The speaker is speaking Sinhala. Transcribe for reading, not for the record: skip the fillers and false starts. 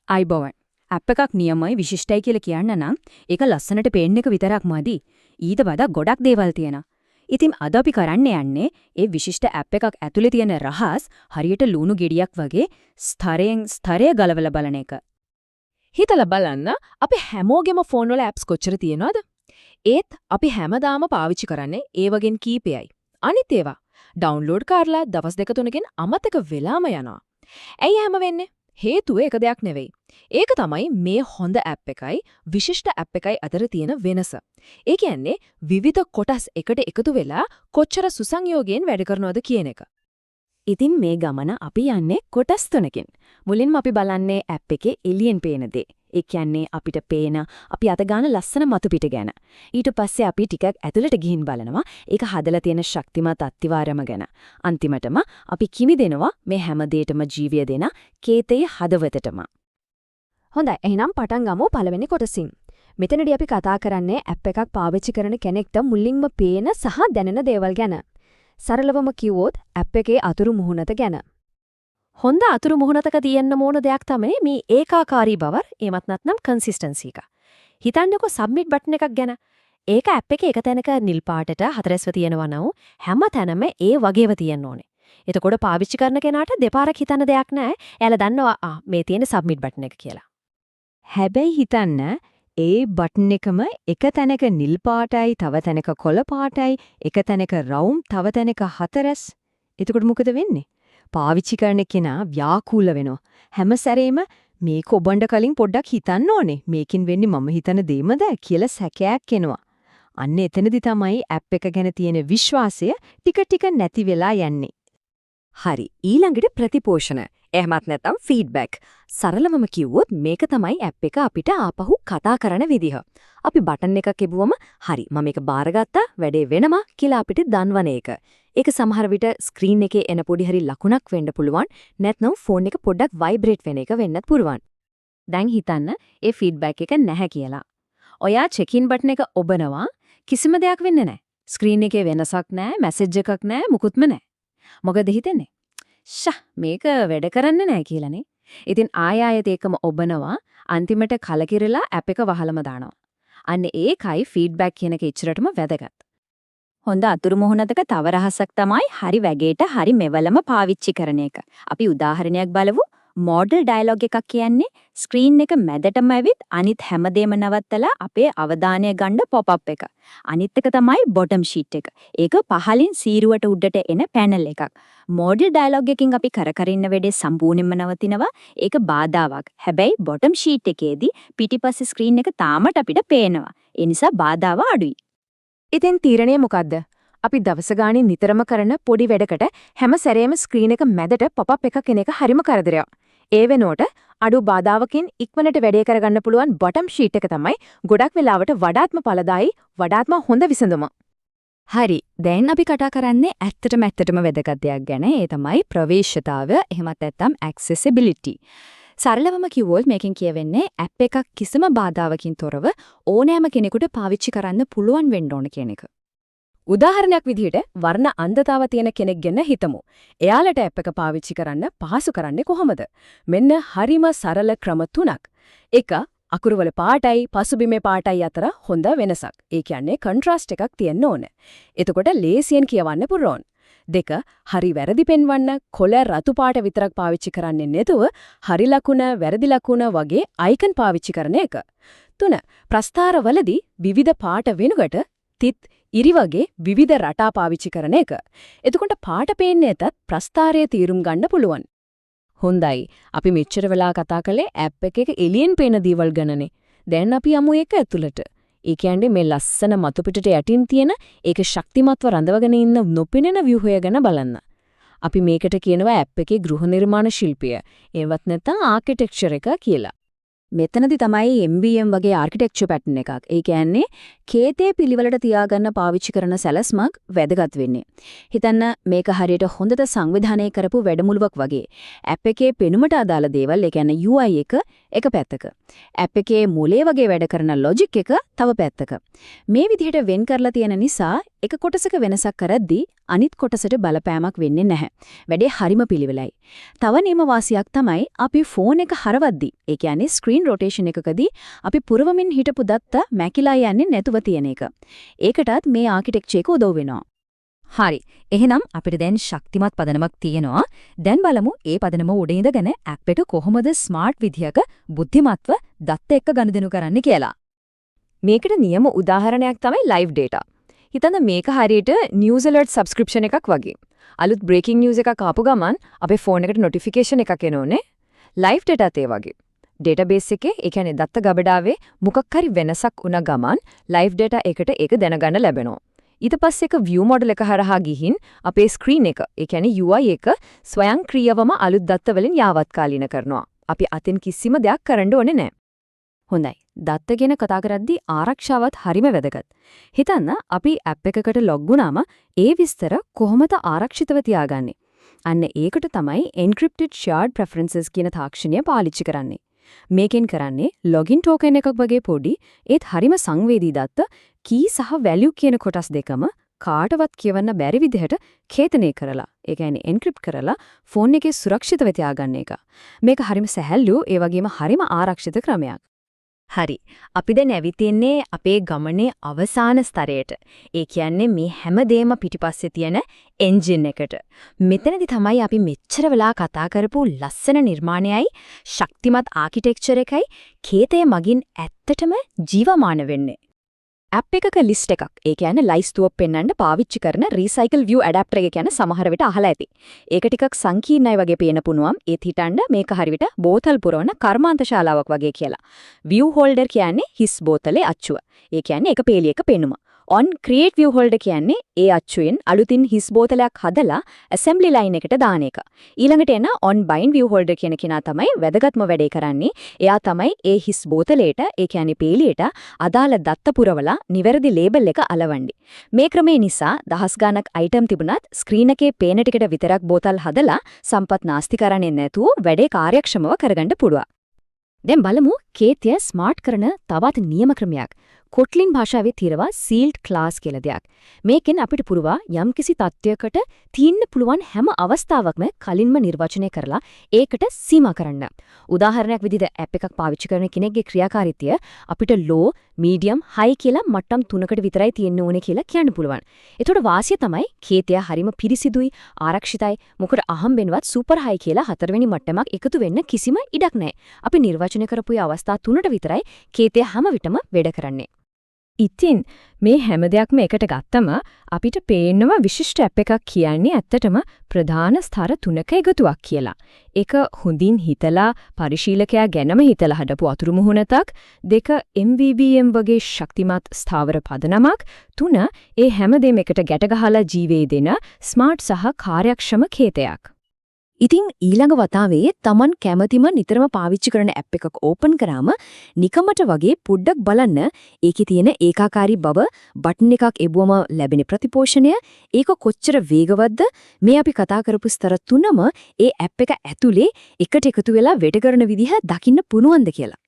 අයිබෝවන් ඇප් එකක් නියමයි විශිෂ්ටයි කියලා කියන්න නම් ඒක ලස්සනට පේන්න එක විතරක්මදි. ඊට වඩා ගොඩක් දේවල් තියෙනවා. ඉතින් අද අපි කරන්න යන්නේ ඒ විශිෂ්ට ඇප් එකක් ඇතුලේ තියෙන රහස් හරියට ලුණු ගෙඩියක් වගේ ස්තරයෙන් ස්තරය ගලවලා බලන එක. හිතලා බලන්න අපි හැමෝගෙම ෆෝන් වල ඇප්ස් කොච්චර තියෙනවද? ඒත් අපි හැමදාම පාවිච්චි කරන්නේ ඒ වගේ කීපයයි. අනිත් ඒවා ඩවුන්ලෝඩ් කරලා දවස් දෙක තුනකින් අමතක වෙලාම යනවා. ඇයි හැම වෙන්නේ? හේතුව එක දෙයක් නෙවෙයි. ඒක තමයි මේ හොඳ ඇප් එකයි විශිෂ්ට ඇප් එකයි අතර තියෙන වෙනස. ඒ කියන්නේ විවිධ කොටස් එකට එකතු වෙලා කොච්චර සුසංයෝගයෙන් වැඩ කරනවද කියන එක. ඉතින් මේ ගමන අපි යන්නේ කොටස් තුනකින්. මුලින්ම අපි බලන්නේ ඇප් එකේ එළියෙන් පේන දේ. ඒ කියන්නේ අපිට පේන අපි අත ගන්න ලස්සන මතු පිට ගැන. ඊට පස්සේ අපි ටිකක් ඇතුළට ගිහින් බලනවා ඒක හදලා තියෙන ශක්තිමත් අත්තිවාරම ගැන. අන්තිමටම අපි කිමි දෙනවා මේ හැම දෙයකම ජීවිය දෙන කේතේ හදවතටම. හොඳයි එහෙනම් පටන් ගමු පළවෙනි කොටසින්. මෙතනදී අපි කතා කරන්නේ ඇප් එකක් පාවිච්චි කරන කෙනෙක්ට මුලින්ම පේන සහ දැනෙන දේවල් ගැන. සරලවම කිව්වොත් ඇප් එකේ අතුරු මුහුණත ගැන. හොඳ අතුරු මුහුණතක තියෙන්න ඕන දෙයක් තමයි මේ ඒකාකාරී බව, එමත් නැත්නම් කන්සිස්ටන්සි එක. හිතන්නකෝ සබ්මිට් බටන් එකක් ගැන. ඒක ඇප් එකේ එක තැනක නිල් පාටට හතරස්ව තියෙනවා නම් හැම තැනම ඒ වගේව තියෙන්න ඕනේ. එතකොට පාවිච්චි කරන කෙනාට දෙපාරක් හිතන්න දෙයක් නැහැ. එයාලා දන්නවා මේ තියෙන සබ්මිට් බටන් එක කියලා. හැබැයි හිතන්න ඒ බටන් එකම එක තැනක නිල් පාටයි, තව තැනක කොළ පාටයි, එක තැනක රවුම්, තව තැනක හතරස්. එතකොට මොකද වෙන්නේ? පාවිච්චි කරන කෙනා ව්‍යාකූල වෙනවා. හැම සැරේම මේක ඔබන්න කලින් පොඩ්ඩක් හිතන්න ඕනේ. මේකින් වෙන්නේ මම හිතන දේමද කියලා සැකයක් එනවා. අන්න එතනදි තමයි ඇප් එක ගැන තියෙන විශ්වාසය ටික ටික නැති වෙලා යන්නේ. හරි. ඊළඟට ප්‍රතිපෝෂණ. එහෙමත් නැත්නම් ෆීඩ්බැක්. සරලවම කිව්වොත් මේක තමයි ඇප් එක අපිට ආපහු කතා කරන විදිහ. අපි බටන් එකක් එබුවම හරි මම මේක බාරගත්තා වැඩේ වෙනවා කියලා අපිට දන්වන එක. ඒක සමහර විට ස්ක්‍රීන් එකේ එන පොඩි හරි ලකුණක් වෙන්න පුළුවන්. නැත්නම් ෆෝන් එක පොඩ්ඩක් වයිබ්‍රේට් වෙන එක වෙන්නත් පුළුවන්. දැන් හිතන්න ඒ ෆීඩ්බැක් එක නැහැ කියලා. ඔයා චෙක් ඉන් බටන් එක ඔබනවා කිසිම දෙයක් වෙන්නේ නැහැ. ස්ක්‍රීන් එකේ වෙනසක් නැහැ, මැසේජ් එකක් නැහැ, මුකුත්ම නැහැ. මොකද හිතෙන්නේ? මේක වැඩ කරන්නේ නැහැ කියලානේ. ඉතින් ආයෙත් ඒකම ඔබනවා අන්තිමට කලකිරලා ඇප් එක වහලම දානවා. අන්න ඒකයි ෆීඩ්බැක් කියන එක ඉච්චරටම වැදගත්. හොඳ අතුරු මුහුණතක තව රහසක් තමයි හරි වැගේට හරි මෙවලම පාවිච්චි කරන එක. අපි උදාහරණයක් බලමු. මොඩල් ඩයලොග් එකක් කියන්නේ ස්ක්‍රීන් එක මැදටම ඇවිත් අනිත් හැමදේම නවත්තලා අපේ අවධානය ගන්න පොප් අප් එක. අනිත් එක තමයි බොටම් ෂීට් එක. ඒක පහලින් සීරුවට උඩට එන පැනල් එකක්. මොඩල් ඩයලොග් එකකින් අපි කර ඉන්න වෙලේ සම්පූර්ණයෙන්ම නවතිනවා. ඒක බාධාවක්. හැබැයි බොටම් ෂීට් එකේදී පිටිපස්සේ ස්ක්‍රීන් එක තාමත් අපිට පේනවා. ඒ නිසා බාධාව අඩුයි. ඉතින් තීරණය මොකද්ද? අපි දවස ගානේ නිතරම කරන පොඩි වැඩකට හැම සැරේම ස්ක්‍රීන් එක මැදට පොප් අප් එකක් එන එක හරිම කරදරයක්. ඒ වෙනුවට අඩු බාධාවකින් ඉක්මනට වැඩේ කරගන්න පුළුවන් බොටම් ෂීට් එක තමයි ගොඩක් වෙලාවට වඩාත්ම ඵලදායි, වඩාත්ම හොඳ විසඳුම. හරි. දැන් අපි කතා කරන්නේ ඇත්තටම වැදගත් දෙයක් ගැන. ඒ තමයි ප්‍රවේශතාවය, එහෙමත් නැත්නම් accessibility. සරලවම කිව්වොත් මේකෙන් කියවෙන්නේ ඇප් එකක් කිසිම බාධාවකින් තොරව ඕනෑම කෙනෙකුට පාවිච්චි කරන්න පුළුවන් වෙන්න ඕන කියන එක. උදාහරණයක් විදිහට වර්ණ අන්ධතාව තියෙන කෙනෙක් ගැන හිතමු. එයාලට ඇප් එක පාවිච්චි කරන්න පහසු කරන්නේ කොහොමද? මෙන්න හරිම සරල ක්‍රම තුනක්. 1. අකුරුවල පාටයි පසුබිමේ පාටයි අතර හොඳ වෙනසක්. ඒ කියන්නේ කොන්ට්‍රාස්ට් එකක් තියෙන්න ඕන. එතකොට ලේසියෙන් කියවන්න පුරොන්. 2. හරි වැරදි පෙන්වන්න කොළ රතු පාට විතරක් පාවිච්චි කරන්නේ නැතුව හරි ලකුණ වැරදි ලකුණ වගේ අයිකන් පාවිච්චි කරන එක. 3. ප්‍රස්තාරවලදී විවිධ පාට වෙනුකට තිත් ඉරි වගේ විවිධ රටා පාවිච්චි කරන එක. එතකොට පාට පේන්නේ නැතත් ප්‍රස්තාරයේ තීරුම් ගන්න පුළුවන්. හොඳයි. අපි මෙච්චර වෙලා කතා කළේ ඇප් එකක එළියෙන් පේන දේවල් ගැනනේ. දැන් අපි යමු ඒක ඇතුළට. ඒ කියන්නේ මේ ලස්සන මතු පිටට යටින් තියෙන ඒක ශක්තිමත්ව රඳවගෙන ඉන්න නොපෙනෙන ව්‍යුහය ගැන බලන්න. අපි මේකට කියනවා ඇප් එකේ ගෘහ නිර්මාණ ශිල්පය. ඒවත් නැත්නම් ආකිටෙක්චර් එක කියලා. මෙතනදි තමයි MVM වගේ ආකිටෙක්චර් පැටර්න් එකක්. ඒ කියන්නේ කේතේ පිළිවෙලට තියාගන්න පාවිච්චි කරන සැලැස්මක් වැදගත් වෙන්නේ. හිතන්න මේක හරියට හොඳට සංවිධානය කරපු වැඩමුළුවක් වගේ. ඇප් එකේ පෙනුමට අදාළ දේවල්, ඒ කියන්නේ UI එක පැත්තක. ඇප් එකේ මොලේ වගේ වැඩ කරන ලොජික් එක තව පැත්තක. මේ විදිහට වෙන් කරලා තියෙන නිසා එක කොටසක වෙනසක් කරද්දී අනිත් කොටසට බලපෑමක් වෙන්නේ නැහැ. වැඩේ හරිම පිළිවෙලයි. තව නියම වාසියක් තමයි අපි ෆෝන් එක හරවද්දී, ඒ කියන්නේ ස්ක්‍රීන් රොටේෂන් එකකදී අපි පුරවමින් හිටපු දත්ත මැකිලා යන්නේ නැතුව තියෙන එක. ඒකටත් මේ ආකිටෙක්චර් එක උදව් වෙනවා. හරි. එහෙනම් අපිට දැන් ශක්තිමත් පදනමක් තියෙනවා. දැන් බලමු ඒ පදනම උඩ ඉඳගෙන ඇප් එක කොහොමද ස්මාර්ට් විදියක බුද්ධිමත්ව දත්ත එක්ක ගනුදෙනු කරන්නේ කියලා. මේකට නියම උදාහරණයක් තමයි live data. හිතන්න මේක හරියට news alert subscription එකක් වගේ. අලුත් breaking news එකක් ආපු ගමන් අපේ ෆෝන් එකට notification එකක් එනෝනේ. live dataත් ඒ වගේ. database එකේ ඒ කියන්නේ දත්ත ගබඩාවේ මොකක් හරි වෙනසක් වුණ ගමන් live data එකට ඒක දැනගන්න ලැබෙනවා. ඊට පස්සේ එක view model එක හරහා ගිහින් අපේ screen එක ඒ කියන්නේ UI එක ස්වයංක්‍රීයවම අලුත් දත්ත වලින් යාවත්කාලීන කරනවා. අපි අතින් කිසිම දෙයක් කරන්න ඕනේ නැහැ. හොඳයි. දත්ත ගැන කතා කරද්දී ආරක්ෂාවත් හරිම වැදගත්. හිතන්න අපි ඇප් එකකට ලොග් වුණාම ඒ විස්තර කොහොමද ආරක්ෂිතව තියාගන්නේ? අන්න ඒකට තමයි encrypted shared preferences කියන තාක්ෂණය පාවිච්චි කරන්නේ. මේකෙන් කරන්නේ login token එකක් වගේ පොඩි ඒත් හරිම සංවේදී දත්ත key සහ value කියන කොටස් දෙකම කාටවත් කියවන්න බැරි විදිහට ඛේතනය කරලා, ඒ කියන්නේ encrypt කරලා ෆෝන් එකේ සුරක්ෂිතව තියාගන්න එක. මේක හරිම සැහැල්ලු ඒ වගේම හරිම ආරක්ෂිත ක්‍රමයක්. හරි. අපි දැන් ඇවිතින්නේ අපේ ගමනේ අවසාන ස්තරයට. ඒ කියන්නේ මේ හැමදේම පිටිපස්සේ තියෙන එන්ජින් එකට. මෙතනදි තමයි අපි මෙච්චර වෙලා කතා කරපු ලස්සන නිර්මාණයයි ශක්තිමත් ආකිටෙක්චර් එකයි කේතය මගින් ඇත්තටම ජීවමාන වෙන්නේ. ඇප් එකක ලිස්ට් එකක්. ඒ කියන්නේ ලයිස්තුවක් පෙන්වන්න පාවිච්චි කරන recycle view adapter එක කියන්නේ සමහර විට අහලා ඇති. ඒක ටිකක් සංකීර්ණයි වගේ පේන පුණුවම්. ඒත් හිතන්න මේක හරියට බෝතල් පුරවන කර්මාන්ත ශාලාවක් වගේ කියලා. view holder කියන්නේ හිස් බෝතලේ අච්චුව. ඒ කියන්නේ එක පේලියක පෙනුම. on create view holder කියන්නේ ඒ අච්චුවෙන් අලුතින් හිස් බෝතලයක් හදලා assembly line එකට දාන එක. ඊළඟට එන on bind view holder කියන කෙනා තමයි වැදගත්ම වැඩේ කරන්නේ. එයා තමයි ඒ හිස් බෝතලයට, ඒ කියන්නේ පේලියට අදාළ දත්ත පුරවලා නිවැරදි ලේබල් එක අලවන්නේ. මේ ක්‍රමේ නිසා දහස් ගණක් item තිබුණත් ස්ක්‍රීන් එකේ පේන ටිකට විතරක් බෝතල් හදලා සම්පත් නාස්ති කරන්නේ නැතුව වැඩේ කාර්යක්ෂමව කරගන්න පුළුවන්. දැන් බලමු කේතය ස්මාර්ට් කරන තවත් නියම ක්‍රමයක්. කොට්ලින් භාෂාවේ තියෙනවා sealed class කියලා දෙයක්. මේකෙන් අපිට පුරවා යම්කිසි තත්ත්වයකට තියෙන්න පුළුවන් හැම අවස්ථාවකම කලින්ම නිර්වචනය කරලා ඒකට සීමා කරන්න. උදාහරණයක් විදිහට ඇප් එකක් පාවිච්චි කරන කෙනෙක්ගේ ක්‍රියාකාරීත්වය අපිට low, medium, high කියලා මට්ටම් 3කට විතරයි තියෙන්න ඕනේ කියලා කියන්න පුළුවන්. ඒතකොට වාසිය තමයි කේතය හරිම පිරිසිදුයි, ආරක්ෂිතයි. මොකද අහම්බෙන්වත් super high කියලා 4වෙනි මට්ටමක් එකතු වෙන්න කිසිම ඉඩක් නැහැ. අපි නිර්වචනය කරපු අවස්ථා 3ට විතරයි කේතය හැම විටම වැඩ කරන්නේ. ඉතින් මේ හැම දෙයක්ම එකට ගත්තම අපිට පේනවා විශිෂ්ට ඇප් එකක් කියන්නේ ඇත්තටම ප්‍රධාන ස්තර 3ක එකතුවක් කියලා. ඒක හොඳින් හිතලා පරිශීලකයා ගැනම හිතලා හදපු අතුරු මුහුණතක්, 2 MVVM වගේ ශක්තිමත් ස්ථාවර පදනමක්, 3 ඒ හැමදේම එකට ගැට ගහලා ජීවේ දෙන ස්මාර්ට් සහ කාර්යක්ෂම කේතයක්. ඉතින් ඊළඟ වතාවේ Taman කැමැතිම නිතරම පාවිච්චි කරන ඇප් එකක් ඕපන් කරාම නිකමට වගේ පොඩ්ඩක් බලන්න ඒකේ තියෙන ඒකාකාරී බව, බටන් එකක් එබුවම ලැබෙන ප්‍රතිපෝෂණය, ඒක කොච්චර වේගවත්ද, මේ අපි කතා කරපු ස්තර තුනම ඒ ඇප් එක ඇතුලේ එකට එකතු වෙලා වැඩ කරන විදිහ දකින්න පුණුවන්ද කියලා.